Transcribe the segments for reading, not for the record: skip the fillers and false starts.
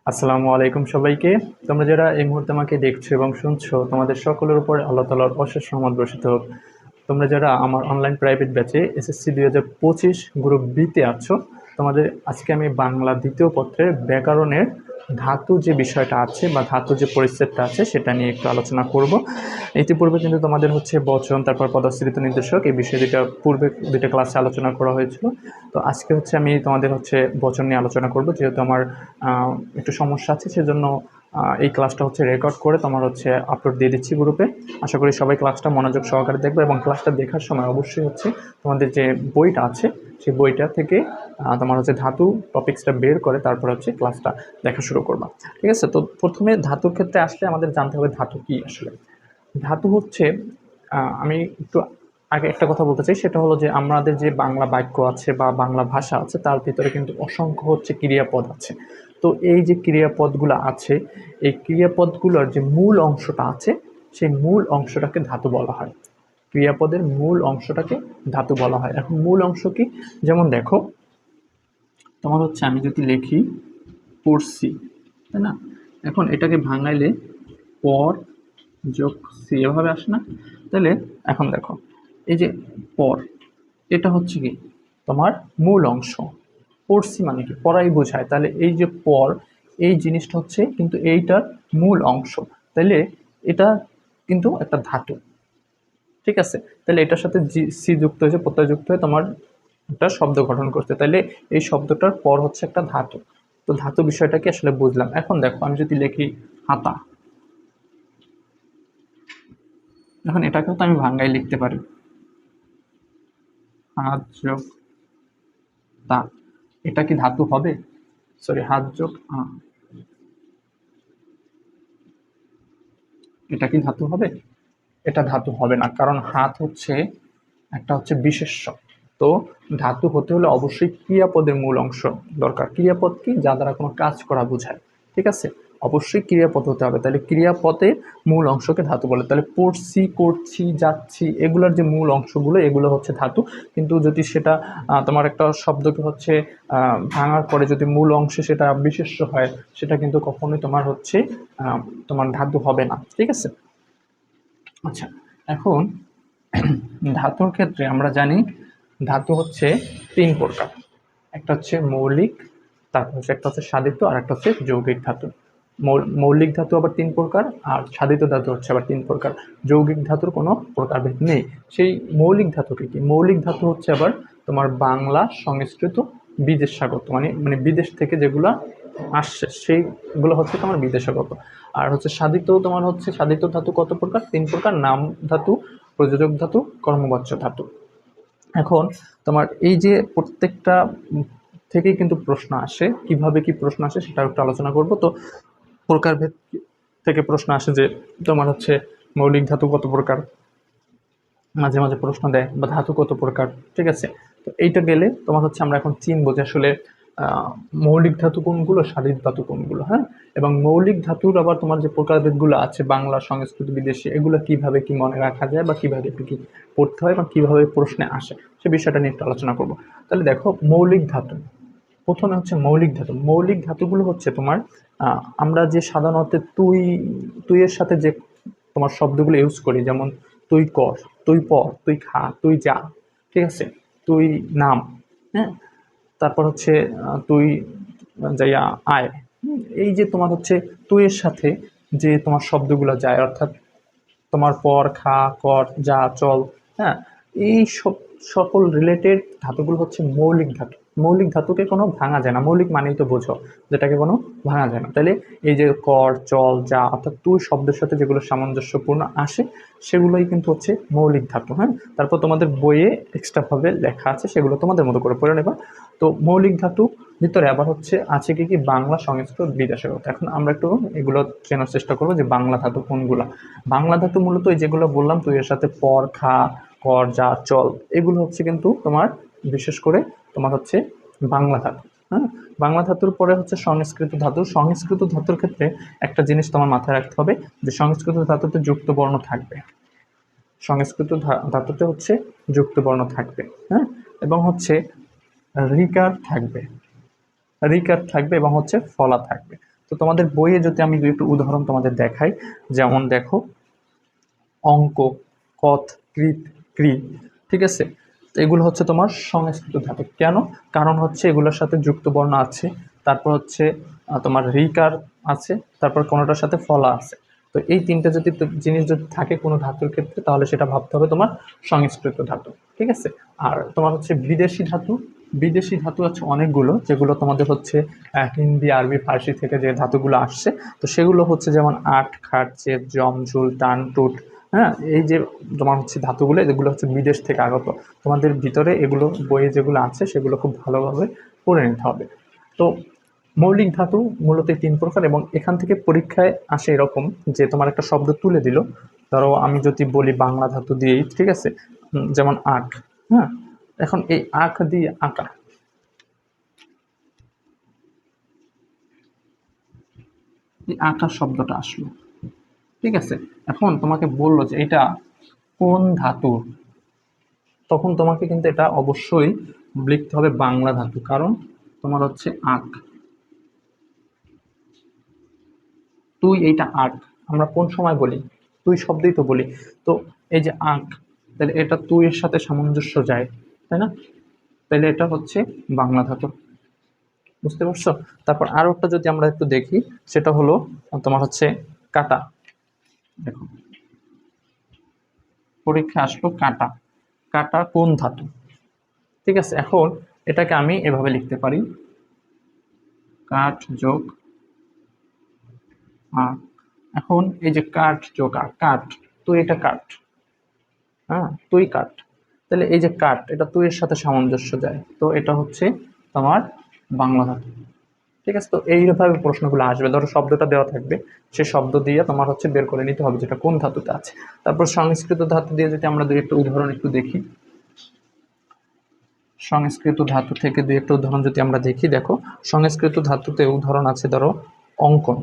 আসসালামু আলাইকুম সবাইকে। তোমরা যারা এই মুহূর্তে আমাকে দেখছো এবং শুনছো, তোমাদের সকলের উপর আল্লাহ তাআলার অশেষ রহমত বর্ষিত হোক। তোমরা যারা আমার অনলাইন প্রাইভেট ব্যাচে এসএসসি 2025 গ্রুপ বিতে আছো, তোমাদের আজকে আমি বাংলা দ্বিতীয় পত্রের ব্যাকরণের ধাতু যে বিষয়টা আছে বা ধাতু যে পরিচ্ছেদটা আছে সেটা নিয়ে একটু আলোচনা করব। ইতিপূর্বে কিন্তু তোমাদের হচ্ছে বচন, তারপর পদাশ্রিত নির্দেশক, এই বিষয় দুটা পূর্বে দুটো ক্লাসে আলোচনা করা হয়েছিল। তো আজকে হচ্ছে আমি তোমাদের হচ্ছে বচন নিয়ে আলোচনা করব, যেহেতু আমার একটু সমস্যা আছে, সেজন্য এই ক্লাসটা হচ্ছে রেকর্ড করে তোমার হচ্ছে আপলোড দিয়ে দিচ্ছি গ্রুপে। আশা করি সবাই ক্লাসটা মনোযোগ সহকারে দেখবে এবং ক্লাসটা দেখার সময় অবশ্যই হচ্ছে তোমাদের যে বইটা আছে সেই বইটা থেকে তোমার হচ্ছে ধাতু টপিক্সটা বের করে তারপর হচ্ছে ক্লাসটা দেখা শুরু করবা। ঠিক আছে? তো প্রথমে ধাতুর ক্ষেত্রে আসলে আমাদের জানতে হবে ধাতু কি আসলে। ধাতু হচ্ছে আমি একটু আগে একটা কথা বলতে চাই, সেটা হলো যে আমাদের যে বাংলা বাক্য আছে বা বাংলা ভাষা আছে তার ভিতরে কিন্তু অসংখ্য হচ্ছে ক্রিয়াপদ আছে। তো এই যে ক্রিয়াপদগুলো আছে, এই ক্রিয়াপদগুলোর যে মূল অংশটা আছে সেই মূল অংশটাকে ধাতু বলা হয়। ক্রিয়াপদের মূল অংশটাকে ধাতু বলা হয়। এখন মূল অংশ কি? যেমন দেখো, তোমার হচ্ছে আমি যদি লিখি পড়ছি, তাই না? এখন এটাকে ভাঙাইলে পর যোগ সি এভাবে আসে না? তাহলে এখন দেখো, এই যে পর, এটা হচ্ছে কি তোমার মূল অংশ। পড়ছি মানে কি? পড়াই বোঝায়। তাহলে এই যে পর, এই জিনিসটা হচ্ছে কিন্তু এইটার মূল অংশ। তাহলে এটা কিন্তু একটা ধাতু। ঠিক আছে? তাহলে এটার সাথে সি যুক্ত হয়েছে, প্রত্যয় যুক্ত হয়ে তোমার একটা শব্দ গঠন করতে। তাহলে এই শব্দটার পর হচ্ছে একটা ধাতু। তো ধাতু বিষয়টাকে আসলে বুঝলাম। এখন দেখো, আমি যদি লিখি হাতা, এখন এটাকেও তো আমি ভাঙ্গাই লিখতে পারি, হাত যোগ তা। এটা কি ধাতু হবে? সরি, হাত যোগ এটা কি ধাতু হবে? এটা ধাতু হবে না, কারণ হাত হচ্ছে একটা হচ্ছে বিশেষ্য। তো ধাতু হতে হলে অবশ্যই ক্রিয়াপদের মূল অংশ দরকার। ক্রিয়াপদ কি? যা দ্বারা কোনো কাজ করা বোঝায়। ঠিক আছে? অবশ্যই ক্রিয়াপদ হতে হবে, তাহলে ক্রিয়াপদের মূল অংশকে ধাতু বলে। তাহলে পড়ছি, করছি, যাচ্ছি, এগুলোর যে মূল অংশগুলো এগুলো হচ্ছে ধাতু। কিন্তু যদি সেটা তোমার একটা শব্দকে হচ্ছে ভাঙার পরে যদি মূল অংশে সেটা বিশেষ্য হয়, সেটা কিন্তু কখনোই তোমার হচ্ছে তোমার ধাতু হবে না। ঠিক আছে? আচ্ছা, এখন ধাতুর ক্ষেত্রে আমরা জানি ধাতু হচ্ছে তিন প্রকার। একটা হচ্ছে মৌলিক, তারপর হচ্ছে একটা হচ্ছে সাধিত, আর একটা হচ্ছে যৌগিক ধাতু। মৌলিক ধাতু আবার তিন প্রকার, আর সাধিত ধাতু হচ্ছে আবার তিন প্রকার। যৌগিক ধাতুর কোনো প্রকারভেদ নেই। সেই মৌলিক ধাতুকে কি? মৌলিক ধাতু হচ্ছে আবার তোমার বাংলা সংস্কৃত বিদেশাগত, মানে মানে বিদেশ থেকে যেগুলো আসছে সেইগুলো হচ্ছে তোমার বিদেশাগত। আর হচ্ছে সাধিত, তোমার হচ্ছে সাধিত ধাতু কত প্রকার? তিন প্রকার: নাম ধাতু, প্রযোজক ধাতু, কর্মবাচ্য ধাতু। এখন তোমার এই যে প্রত্যেকটা থেকেই কিন্তু প্রশ্ন আসে, কিভাবে কি প্রশ্ন আসে সেটা একটু আলোচনা করব। তো প্রকারভেদ থেকে প্রশ্ন আসে যে তোমার হচ্ছে মৌলিক ধাতু কত প্রকার, মাঝে মাঝে প্রশ্ন দেয়, বা ধাতু কত প্রকার। ঠিক আছে? তো এইটা গেলে তোমার হচ্ছে আমরা এখন চিনবো যে আসলে মৌলিক ধাতু কোনগুলো, সাধিত ধাতু কোনগুলো। হ্যাঁ, এবং মৌলিক ধাতুর আবার তোমার যে প্রকারভেদগুলো আছে বাংলা, সংস্কৃত, বিদেশি, এগুলো কিভাবে কি মনে রাখা যায় বা কিভাবে কি পড়তে হয় বা কিভাবে প্রশ্নে আসে সে বিষয়টা নিয়ে একটু আলোচনা করব। তাহলে দেখো, মৌলিক ধাতু, প্রথমে হচ্ছে মৌলিক ধাতু। মৌলিক ধাতুগুলো হচ্ছে তোমার আমরা যে সাধারণত তুই, তুইয়ের সাথে যে তোমার শব্দগুলো ইউজ করি, যেমন তুই কর, তুই পর, তুই খা, তুই যা। ঠিক আছে? তুই নাম, হ্যাঁ, তারপর হচ্ছে তুই যাইয়া আয়। এই যে তোমার হচ্ছে তুইয়ের সাথে যে তোমার শব্দগুলো যায়, অর্থাৎ তোমার পর, খা, কর, যা, চল, হ্যাঁ, এই সব সকল রিলেটেড ধাতুগুলো হচ্ছে মৌলিক ধাতু। মৌলিক ধাতুকে কোনো ভাঙা যায় না। মৌলিক মানেই তো বোঝো, যেটাকে কোনো ভাঙা যায় না। তাহলে এই যে কর, চল, যা, অর্থাৎ তুই শব্দের সাথে যেগুলো সামঞ্জস্যপূর্ণ আসে সেগুলোই কিন্তু হচ্ছে মৌলিক ধাতু। হ্যাঁ, তারপর তোমাদের বইয়ে এক্সট্রা ভাবে লেখা আছে, সেগুলো তোমাদের মতো করে পড়ে নেবা। তো মৌলিক ধাতু ভিতরে আবার হচ্ছে আছে কি কি? বাংলা, সংস্কৃত, বিদেশাগত। এখন আমরা একটু এগুলো চেনার চেষ্টা করবো যে বাংলা ধাতু কোনগুলা। বাংলা ধাতু মূলত এই যেগুলো বললাম, তুই এর সাথে পর, খা, কর, যা, চল, এগুলো হচ্ছে কিন্তু তোমার বিশেষ করে তোমার হচ্ছে বাংলা ধাতু। হ্যাঁ, বাংলা ধাতুর পরে হচ্ছে সংস্কৃত ধাতু। সংস্কৃত ধাতুর ক্ষেত্রে একটা জিনিস তোমার মাথায় রাখতে হবে যে সংস্কৃত ধাতুতে যুক্ত বর্ণ থাকবে। সংস্কৃত ধাতুতে হচ্ছে যুক্ত বর্ণ থাকবে। হ্যাঁ, এবং হচ্ছে রিকার থাকবে, রিকার থাকবে এবং হচ্ছে ফলা থাকবে। তো তোমাদের বইয়ে যদি আমি দুই একটু উদাহরণ তোমাদের দেখাই, যেমন দেখো অঙ্ক, কথ, কৃত, ক্রি, ঠিক আছে। তো এগুলো হচ্ছে তোমার সংস্কৃত ধাতু। কেন? কারণ হচ্ছে এগুলোর সাথে যুক্ত বর্ণ আছে, তারপর হচ্ছে তোমার রিকার আছে, তারপর কোনোটার সাথে ফলা আছে। তো এই তিনটা যদি জিনিস যদি থাকে কোনো ধাতুর ক্ষেত্রে, তাহলে সেটা ভাবতে হবে তোমার সংস্কৃত ধাতু, ঠিক আছে। আর তোমার হচ্ছে বিদেশি ধাতু, বিদেশি ধাতু আছে অনেকগুলো, যেগুলো তোমাদের হচ্ছে হিন্দি, আরবি, ফার্সি থেকে যে ধাতুগুলো আসছে, তো সেগুলো হচ্ছে যেমন আট, খাট, চেদ, জম, ঝুল, টান, টুট। হ্যাঁ, এই যে তোমার হচ্ছে ধাতুগুলো, এগুলো হচ্ছে বিদেশ থেকে আগত। তোমাদের ভিতরে এগুলো বইয়ে যেগুলো আছে সেগুলো খুব ভালোভাবে পড়ে নিতে হবে। তো মৌলিক ধাতু মূলত তিন প্রকার, এবং এখান থেকে পরীক্ষায় আসে এরকম যে তোমার একটা শব্দ তুলে দিল, ধরো আমি যদি বলি বাংলা ধাতু দিয়েই, ঠিক আছে, যেমন আখ। হ্যাঁ, এখন এই আখ দিয়ে আঁকা, এই আঁকা শব্দটা আসলো, ঠিক আছে। এখন তোমাকে বললো যে এটা কোন ধাতু, তখন তোমাকে কিন্তু এটা অবশ্যই লিখতে হবে বাংলা ধাতু, কারণ তোমার হচ্ছে আখ, তুই, এইটা আখ আমরা কোন সময় বলি? তুই শব্দেই তো বলি। তো এই যে আখ, তাহলে এটা তুই এর সাথে সামঞ্জস্য যায়, তাই না? তাহলে এটা হচ্ছে বাংলা ধাতু, বুঝতে পারছো? তারপর আরো একটা যদি আমরা একটু দেখি, সেটা হলো তোমার হচ্ছে কাটা। দেখো পরীক্ষা আসলো কাটা, কাটা কোন ধাতু? ঠিক আছে, এখন এটাকে আমি এভাবে লিখতে পারি, কাঠ যোগ আখ। এখন এই যে কাঠ যোগ আখ, কাঠ, তুই এটা কাঠ, হ্যাঁ তুই কাঠ, তাহলে এই যে কাঠ, এটা তুই এর সাথে সামঞ্জস্য যায়, তো এটা হচ্ছে তোমার বাংলা ধাতু, ঠিক আছে। তো এইভাবে প্রশ্নগুলো আসবে, ধরো শব্দটা দেওয়া থাকবে, সেই শব্দ দিয়ে তোমার হচ্ছে বের করে নিতে হবে যেটা কোন ধাতুতে আছে। তারপর সংস্কৃত ধাতু দিয়ে যদি আমরা দুই একটা উদাহরণ একটু দেখি, সংস্কৃত ধাতু থেকে দুই একটা উদাহরণ যদি আমরা দেখি, দেখো সংস্কৃত ধাতুতে উদাহরণ আছে, ধরো অঙ্কন।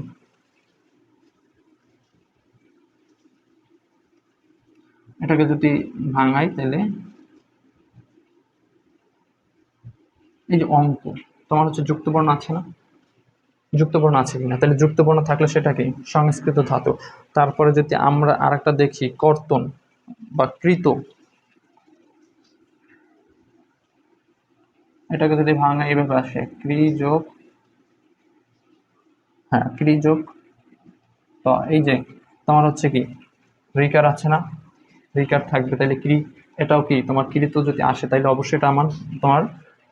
এটাকে যদি ভাঙাই, তাহলে এই যে অঙ্ক, তোমার হচ্ছে যুক্তবর্ণ আছে না? যুক্তবর্ণ আছে কিনা? তাহলে যুক্তবর্ণ থাকলে সেটা কি? সংস্কৃত ধাতু। তারপরে যদি আমরা আরেকটা দেখি, কর্তন বা কৃত, এটাকে যদি ভাঙা এইভাবে আসে, ক্রি যোগ, হ্যাঁ ক্রি যোগ, তো এই যে তোমার হচ্ছে কি রিকার আছে না? রিকার থাকবে, তাহলে ক্রি, এটাও কি তোমার কৃত যদি আসে, তাহলে অবশ্যই এটা আমার তোমার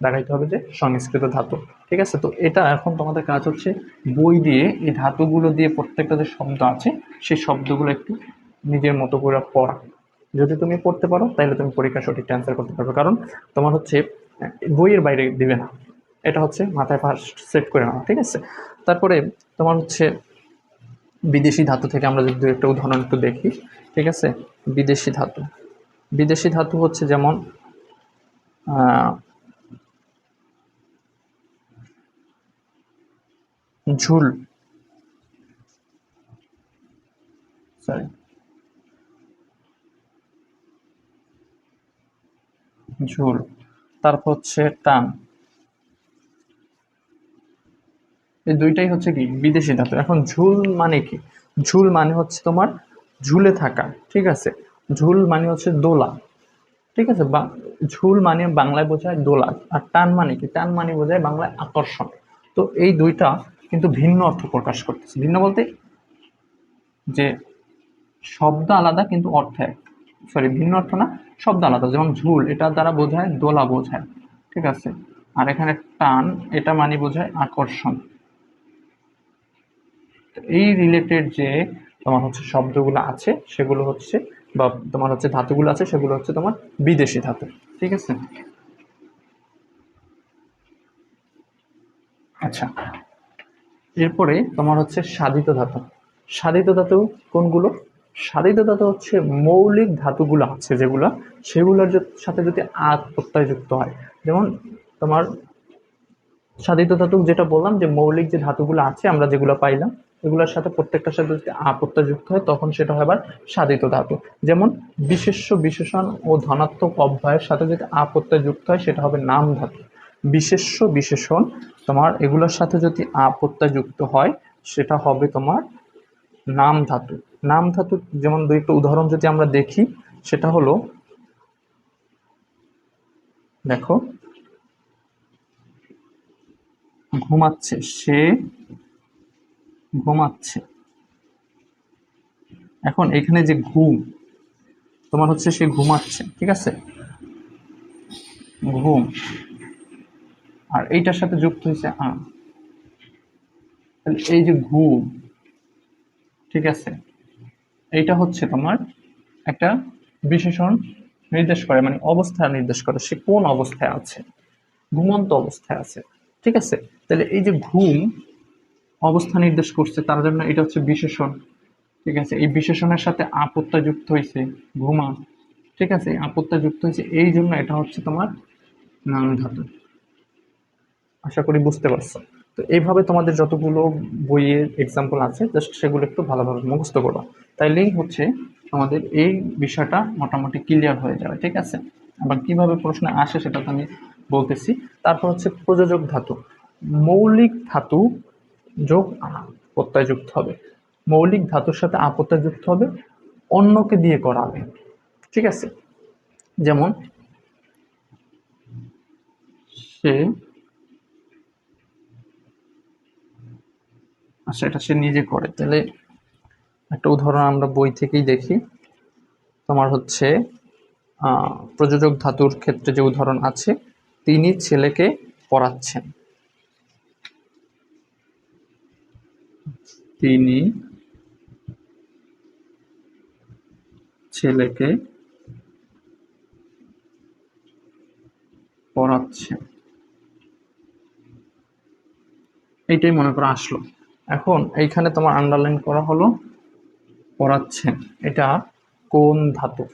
দেখাইতে হবে যে সংস্কৃত ধাতু, ঠিক আছে। তো এটা এখন তোমাদের কাজ হচ্ছে বই দিয়ে এই ধাতুগুলো দিয়ে প্রত্যেকটা যে শব্দ আছে সেই শব্দগুলো একটু নিজের মতো করে পড়া। যদি তুমি পড়তে পারো তাহলে তুমি পরীক্ষা সঠিক অ্যান্সার করতে পারবে, কারণ তোমার হচ্ছে বইয়ের বাইরে দিবে না, এটা হচ্ছে মাথায় ফার্স্ট সেট করে নেওয়া, ঠিক আছে। তারপরে তোমার হচ্ছে বিদেশি ধাতু থেকে আমরা যদি একটা উদাহরণ একটু দেখি, ঠিক আছে। বিদেশি ধাতু, বিদেশি ধাতু হচ্ছে যেমন ঝুল, সরি ঝুল, তারপর হচ্ছে টান, এই দুইটাই হচ্ছে কি বিদেশি ধাতু। এখন ঝুল মানে কি? ঝুল মানে হচ্ছে তোমার ঝুলে থাকা, ঠিক আছে। ঝুল মানে হচ্ছে দোলা, ঠিক আছে। বা ঝুল মানে বাংলায় বোঝায় দোলা, আর টান মানে কি? টান মানে বোঝায় বাংলায় আকর্ষণ। তো এই দুইটা কিন্তু ভিন্ন অর্থ প্রকাশ করতেছে। ভিন্ন বলতে যে শব্দ আলাদা কিন্তু অর্থ এক, সরি ভিন্ন অর্থ না, শব্দ আলাদা। যেমন ঝুল এটা দ্বারা বোঝায় দোলা বোঝায়, ঠিক আছে। আর এখানে টান, এটা মানে বোঝায় আকর্ষণ। এই রিলেটেড যে তোমার হচ্ছে শব্দগুলো আছে সেগুলো হচ্ছে, বা তোমার হচ্ছে ধাতুগুলো আছে সেগুলো হচ্ছে তোমার বিদেশি ধাতু, ঠিক আছে। আচ্ছা, এরপরে তোমার হচ্ছে সাধিত ধাতু। সাধিত ধাতু কোনগুলো? সাধিত ধাতু হচ্ছে মৌলিক ধাতুগুলো আছে যেগুলো, সেগুলোর সাথে যদি আত প্রত্যয় যুক্ত হয়। যেমন তোমার সাধিত ধাতু যেটা বললাম, যে মৌলিক যে ধাতুগুলো আছে আমরা যেগুলো পাইলাম, এগুলোর সাথে প্রত্যেকটার সাথে যদি আ প্রত্যয় যুক্ত হয় তখন সেটা হয় আবার সাধিত ধাতু। যেমন বিশেষ্য, বিশেষণ ও ধনাত্মক অব্যয়ের সাথে যদি আ প্রত্যয় যুক্ত হয় সেটা হবে নাম ধাতু। বিশেষ্য, বিশেষণ তোমার এগুলোর সাথে যদি আ প্রত্যয় যুক্ত হয় সেটা হবে তোমার নাম ধাতু। নাম ধাতু যেমন দুই একটা উদাহরণ যদি আমরা দেখি, সেটা হলো দেখো, ঘুমাচ্ছে, সে ঘুমাচ্ছে। এখন এখানে যে ঘুম, তোমার হচ্ছে সে ঘুমাচ্ছে, ঠিক আছে, ঘুম, আর এইটার সাথে যুক্ত হয়েছে তাহলে এই যে ঘুম, ঠিক আছে, এইটা হচ্ছে তোমার একটা বিশেষণ নির্দেশ করে, মানে অবস্থা নির্দেশ করে, সে কোন অবস্থায় আছে, ঘুমন্ত অবস্থায় আছে, ঠিক আছে। তাহলে এই যে ঘুম অবস্থা নির্দেশ করছে, তার জন্য এটা হচ্ছে বিশেষণ, ঠিক আছে। এই বিশেষণের সাথে আপত্তা যুক্ত হয়েছে, ঘুমা, ঠিক আছে, আপত্তা যুক্ত হয়েছে, এই জন্য এটা হচ্ছে তোমার নাম ধাতু। আশা করি বুঝতে পারছো। তো এইভাবে তোমাদের যতগুলো বইয়ের এক্সাম্পল আছে জাস্ট সেগুলো একটু ভালোভাবে মুখস্থ করো, তাইলেই হচ্ছে তোমাদের এই বিষয়টা মোটামুটি ক্লিয়ার হয়ে যাবে, ঠিক আছে। আবার কিভাবে প্রশ্ন আসে সেটা তো আমি বলতেছি। তারপর হচ্ছে প্রযোজক ধাতু। মৌলিক ধাতু যোগ প্রত্যয় যুক্ত হবে, মৌলিক ধাতুর সাথে আপত্যয় যুক্ত হবে, অন্যকে দিয়ে করাবে, ঠিক আছে। যেমন সে, আচ্ছা এটা সে নিজে করে, তাহলে একটা উদাহরণ আমরা বই থেকেই দেখি। তোমার হচ্ছে প্রযোজক ধাতুর ক্ষেত্রে যে উদাহরণ আছে, তিনি ছেলেকে পড়াচ্ছেন, তিনি ছেলেকে পড়াচ্ছেন, এইটাই মনে করো আসলো। এখন এইখানে তোমার আন্ডারলাইন করা হলো পড়াচ্ছেন, এটা কোন ধাতু,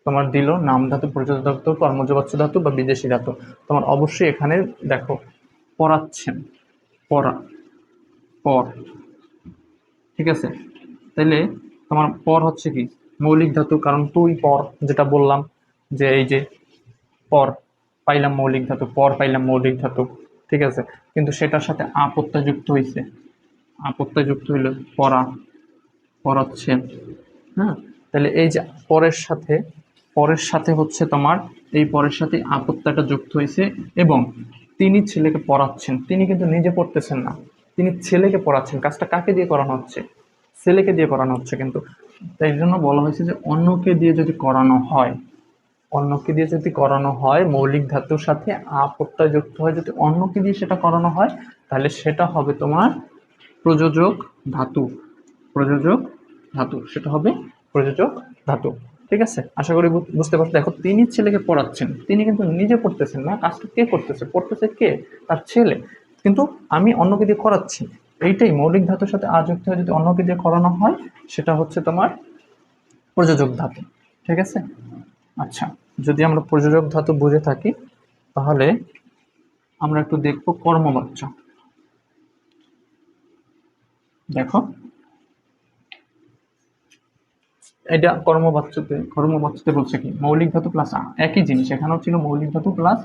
তোমার দিল নাম ধাতু, প্রযোজক ধাতু, কর্মজবাচ্য ধাতু বা বিদেশি ধাতু। তোমার অবশ্যই এখানে দেখো পড়াচ্ছেন, পড়া, পর, ঠিক আছে। তাইলে তোমার পর হচ্ছে কি মৌলিক ধাতু, কারণ তুই পর, যেটা বললাম যে এই যে পর পাইলাম মৌলিক ধাতু, পর পাইলাম মৌলিক ধাতু, ঠিক আছে। কিন্তু সেটার সাথে আপত্যয় যুক্ত হয়েছে, আপত্যয় যুক্ত হইল পড়া, পড়াচ্ছেন, হ্যাঁ। তাহলে এই যে পরের সাথে, পরের সাথে হচ্ছে তোমার এই পরের সাথে আপত্যটা যুক্ত হয়েছে, এবং তিনি ছেলেকে পড়াচ্ছেন, তিনি কিন্তু নিজে পড়তেছেন না, তিনি ছেলেকে পড়াচ্ছেন। কাজটা কাকে দিয়ে করানো হচ্ছে, ছেলেকে দিয়ে করানো হচ্ছে। কিন্তু তাই জন্য বলা হয়েছে যে অন্যকে দিয়ে যদি করানো হয়, অন্যকে দিয়ে যদি করানো হয়, মৌলিক ধাতুর সাথে আপত্যয় যুক্ত হয়, যদি অন্যকে দিয়ে সেটা করানো হয়, তাহলে সেটা হবে তোমার প্রযোজক ধাতু, প্রযোজক ধাতু, সেটা হবে প্রযোজক ধাতু, ঠিক আছে। আশা করি বুঝতে পারছো। দেখো তিনি ছেলেকে পড়াচ্ছেন, তিনি কিন্তু নিজে পড়তেছেন না, কাজটা কে করতেছে, পড়তেছে কে, তার ছেলে, কিন্তু আমি অন্যকে দিয়ে করাচ্ছি। এইটাই মৌলিক ধাতুর সাথে যুক্ত হয়ে যদি অন্যকে দিয়ে করানো হয়, সেটা হচ্ছে তোমার প্রযোজক ধাতু, ঠিক আছে। আচ্ছা, যদি আমরা প্রযোজক ধাতু বুঝে থাকি, তাহলে আমরা একটু দেখবো কর্মবাচ্য। দেখো এটা কর্মবাচ্যতে বলছে কি মৌলিক ধাতু প্লাস একই জিনিস, এখানেও ছিল মৌলিক ধাতু প্লাস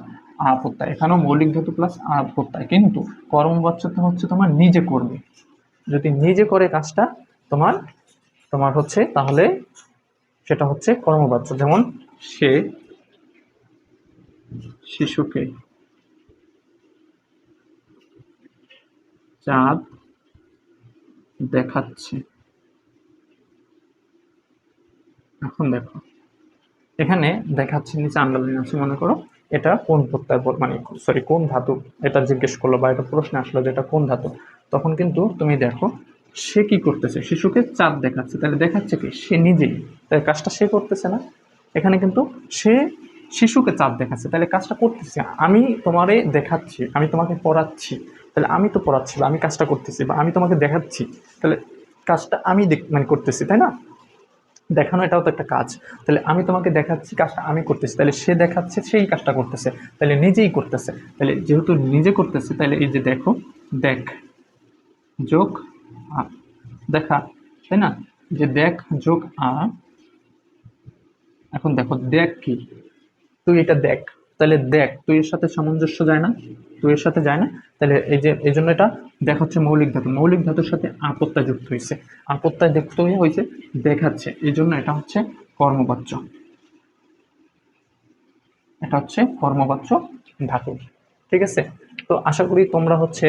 প্রত্যয়, এখানেও মৌলিক ধাতু প্লাস প্রত্যয়, কিন্তু কর্মবাচ্যতে হচ্ছে তোমার নিজে করবে। যদি নিজে করে কাজটা তোমার, তোমার হচ্ছে তাহলে সেটা হচ্ছে কর্মবাচ্য। যেমন সে শিশুকে চাঁদ দেখাচ্ছে। এখন দেখো এখানে দেখাচ্ছে নিচে আন্ডারলাইন আছে, মনে করো এটা কোন প্রত্যয় মানে সরি কোন ধাতু, এটা জিজ্ঞেস করলো বা এটা প্রশ্ন আসলো যে এটা কোন ধাতু, তখন কিন্তু তুমি দেখো সে কি করতেছে, শিশুকে চাঁদ দেখাচ্ছে, তাহলে দেখাচ্ছে কি সে নিজেই, তাই কাজটা সে করতেছে না, এখানে কিন্তু সে শিশুকে চাঁদ দেখাচ্ছে, তাহলে কাজটা করতেছে আমি, তোমারে দেখাচ্ছি, আমি তোমাকে পড়াচ্ছি, তাহলে আমি তো পড়াচ্ছি বা আমি কাজটা করতেছি, বা আমি তোমাকে দেখাচ্ছি, তাহলে কাজটা আমি মানে করতেছি, তাই না, দেখানো এটাও তো একটা কাজ। তাহলে আমি তোমাকে দেখাচ্ছি, কাজটা আমি করতেছি, তাহলে সে দেখাচ্ছে, সেই কাজটা করতেছে, তাহলে নিজেই করতেছে। তাহলে যেহেতু নিজে করতেছে, তাহলে এই যে দেখো, দেখ যোগ দেখা, তাই না, যে দেখ যোগ এখন দেখো দেখ কি, তুই এটা দেখ, তাহলে দেখ তুই এর সাথে সামঞ্জস্য যায় না, টু এর সাথে যায় না, তাহলে এই জন্য এটা দেখাচ্ছে মৌলিক ধাতু। মৌলিক ধাতুর সাথে আপত্তায় যুক্ত হয়েছে, আপত্তায় যুক্ত হয়ে হয়েছে দেখাচ্ছে, এই জন্য এটা হচ্ছে কর্মবাচ্য। এটা হচ্ছে কর্মবাচ্য ধাতু। ঠিক আছে, তো আশা করি তোমরা হচ্ছে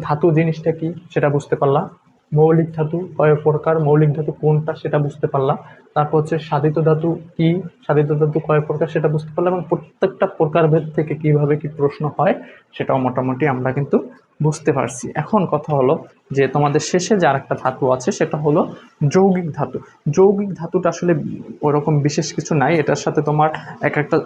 ধাতু জিনিসটা কি সেটা বুঝতে পারলা, মৌলিক ধাতু কয় প্রকার, মৌলিক ধাতু কোনটা সেটা বুঝতে পারলা, তারপর হচ্ছে সাধিত ধাতু কি, সাধিত ধাতু কয় প্রকার সেটা বুঝতে পারলাম, এবং প্রত্যেকটা প্রকারভেদ থেকে কিভাবে কি প্রশ্ন হয় সেটাও মোটামুটি আমরা কিন্তু বুঝতে পারছি। এখন কথা হলো যে তোমাদের শেষে যে আরেকটা ধাতু আছে সেটা হলো যৌগিক ধাতু। যৌগিক ধাতুটা আসলে ওরকম বিশেষ কিছু নাই, এটার সাথে তোমার এক একটা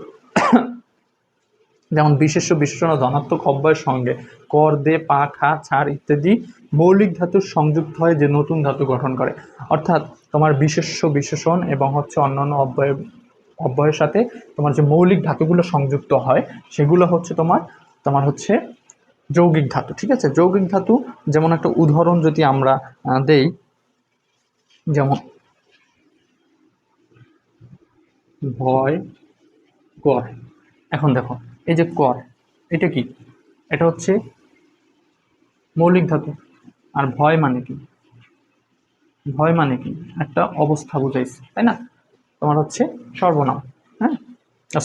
যেমন বিশেষ্য বিশেষণ ও ধনাত্মক অব্যয়ের সঙ্গে কর, দে, পা, খা, ছাড় ইত্যাদি মৌলিক ধাতুর সংযুক্ত হয় যে নতুন ধাতু গঠন করে। অর্থাৎ তোমার বিশেষ্য বিশেষণ এবং হচ্ছে অন্যান্য অব্যয়ের সাথে তোমার যে মৌলিক ধাতুগুলো সংযুক্ত হয় সেগুলো হচ্ছে তোমার হচ্ছে যৌগিক ধাতু। ঠিক আছে, যৌগিক ধাতু যেমন একটা উদাহরণ যদি আমরা দেই, যেমন ভয়, কর। এখন দেখো এই যে কর, এটা কি, এটা হচ্ছে মৌলিক ধাতু। আর ভয় মানে কি, ভয় মানে কি একটা অবস্থা বুঝাইছে, তাই না, তোমার হচ্ছে সর্বনাম, হ্যাঁ,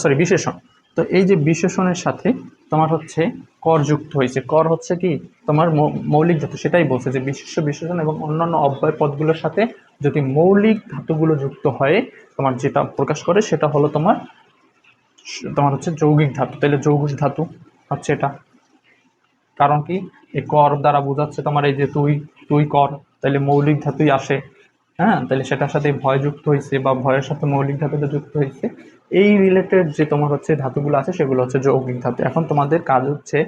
সরি বিশেষণ। তো এই যে বিশেষণের সাথে তোমার হচ্ছে কর যুক্ত হয়েছে, কর হচ্ছে কি তোমার মৌলিক ধাতু, সেটাই বলছে যে বিশেষ্য বিশেষণ এবং অন্যান্য অব্যয় পদগুলোর সাথে যদি মৌলিক ধাতুগুলো যুক্ত হয় তোমার যেটা প্রকাশ করে সেটা হলো তোমার তোমার হচ্ছে যৌগিক ধাতু। তাহলে যৌগিক ধাতু হচ্ছে এটা, কারণ কি এই কর দ্বারা বোঝাচ্ছে তোমার এই যে তুই, তুই কর, তাহলে মৌলিক ধাতুই আসে, হ্যাঁ, তাহলে সেটার সাথে ভয় যুক্ত হয়েছে বা ভয়ের সাথে মৌলিক ধাতুটা যুক্ত হয়েছে, এই রিলেটেড যে তোমার হচ্ছে ধাতুগুলো আছে সেগুলো হচ্ছে যৌগিক ধাতু। এখন তোমাদের কাজ হচ্ছে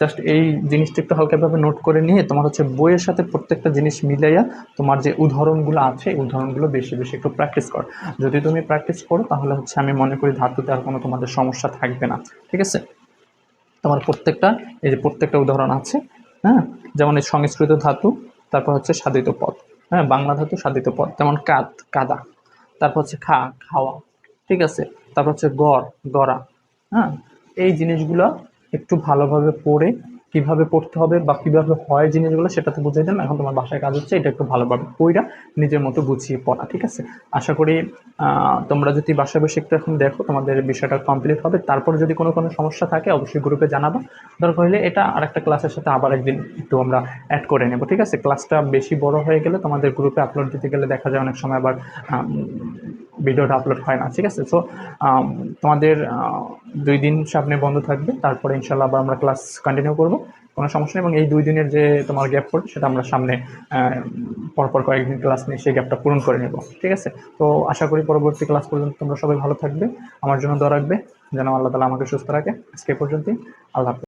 জাস্ট এই জিনিসটা একটু হালকাভাবে নোট করে নিয়ে তোমার হচ্ছে বইয়ের সাথে প্রত্যেকটা জিনিস মিলাইয়া তোমার যে উদাহরণগুলো আছে উদাহরণগুলো বেশি বেশি একটু প্র্যাকটিস কর। যদি তুমি প্র্যাকটিস করো তাহলে হচ্ছে আমি মনে করি ধাতুতে আর কোনো তোমাদের সমস্যা থাকবে না। ঠিক আছে, তোমার প্রত্যেকটা এই যে প্রত্যেকটা উদাহরণ আছে, হ্যাঁ, যেমন এই সংস্কৃত ধাতু, তারপর হচ্ছে সাধিত পদ, হ্যাঁ, বাংলা ধাতু সাধিত পদ, যেমন কাদ, কাদা, তারপর হচ্ছে খা, খাওয়া, ঠিক আছে, তারপর হচ্ছে গড়, গড়া, হ্যাঁ, এই জিনিসগুলো একটু ভালোভাবে পড়ে কিভাবে পড়তে হবে বা কিভাবে হয় জিনিসগুলো সেটা তো বুঝিয়ে দিলাম। এখন তোমার বাসায় কাজ হচ্ছে এটা একটু ভালোভাবে পড়া নিজের মতো গুছিয়ে পড়া। ঠিক আছে, আশা করি তোমরা যদি বাসায় বসে একটু এখন দেখো তোমাদের বিষয়টা কমপ্লিট হবে। তারপর যদি কোনো সমস্যা থাকে অবশ্যই গ্রুপে জানাবা, দরকার হলে এটা আরেকটা ক্লাসের সাথে আবার একদিন একটু আমরা অ্যাড করে নেব। ঠিক আছে, ক্লাসটা বেশি বড় হয়ে গেলে তোমাদের গ্রুপে আপলোড দিতে গেলে দেখা যায় অনেক সময় আবার ভিডিওটা আপলোড হয় না। ঠিক আছে, সো তোমাদের 2 দিন সামনে বন্ধ থাকবে, তারপরে ইনশাল্লাহ আবার আমরা ক্লাস কন্টিনিউ করবো, কোনো সমস্যা নেই। এবং এই 2 দিনের যে তোমার গ্যাপ পড়বে সেটা আমরা সামনে পরপর কয়েকদিন ক্লাস নিয়ে সেই গ্যাপটা পূরণ করে নেব। ঠিক আছে, তো আশা করি পরবর্তী ক্লাস পর্যন্ত তোমরা সবাই ভালো থাকবে, আমার জন্য দোয়া রাখবে যেন আল্লাহ তাআলা আমাকে সুস্থ রাখে। আজকে পর্যন্তই, আল্লাহ হাফেজ।